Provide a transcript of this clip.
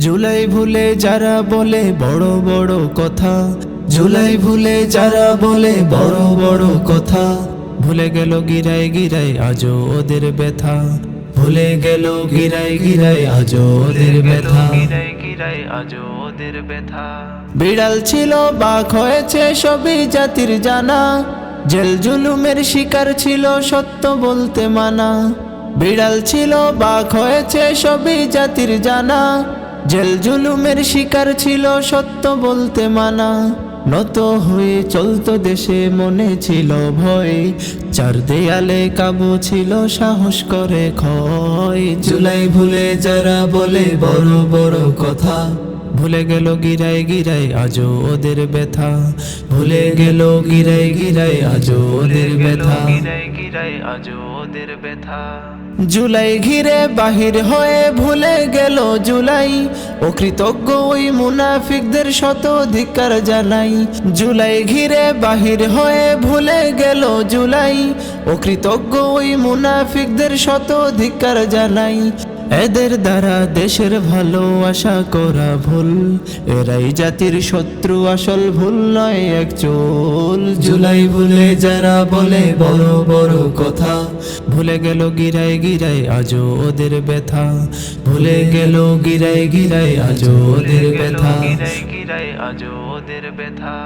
জুলাই ভুলে যারা বলে বড় বড় কথা, জুলাই ভুলে যারা বলে বড় বড় কথা, ভুলে গেল গিরায় গিরায় আজও ওদের ব্যথা, ভুলে গেল গিরায় গিরায় আজও ওদের ব্যথা, আজও ওদের ব্যথা। বিড়াল ছিল বাঘ হয়েছে সবই জাতির জানা, জেল জুলুমের শিকার ছিল সত্য বলতে মানা। বিড়াল ছিল বাঘ হয়েছে সবই জাতির জানা, জেল জুলুমের শিকার ছিল সত্য বলতে মানা। নত হয়ে চলতো দেশে মনে ছিল ভয়, চার দেয়ালে কাবু ছিল সাহস করে ক্ষয়। জুলাই ভুলে যারা বলে বড় বড় কথা, ভুলে গেল গিরায় গিরায় আজও ওদের ব্যথা, ভুলে গেল গিরায় গিরায় আজও ওদের ব্যথা, আজও ওদের ব্যথা। জুলাই ঘিরে বাহির হয়ে ভুলে গেল জুলাই, অকৃতজ্ঞ ওই মুনাফিকদের শত ধিক্কার জানাই। জুলাই ঘিরে বাহির হয়ে ভুলে গেল জুলাই, অকৃতজ্ঞ ওই মুনাফিকদের শত ধিক্কার জানাই। এদের দ্বারা দেশের ভালো আশা করা ভুল, এরাই জাতির শত্রু আসল ভুল নয় এক চুল। জুলাই ভুলে যারা বলে বড় বড় কথা, ভুলে গেল গিরায় গিরায় আজও ওদের ব্যথা, ভুলে গেল গিরায় গিরায় আজও ওদের ব্যথা, আজও ওদের ব্যথা।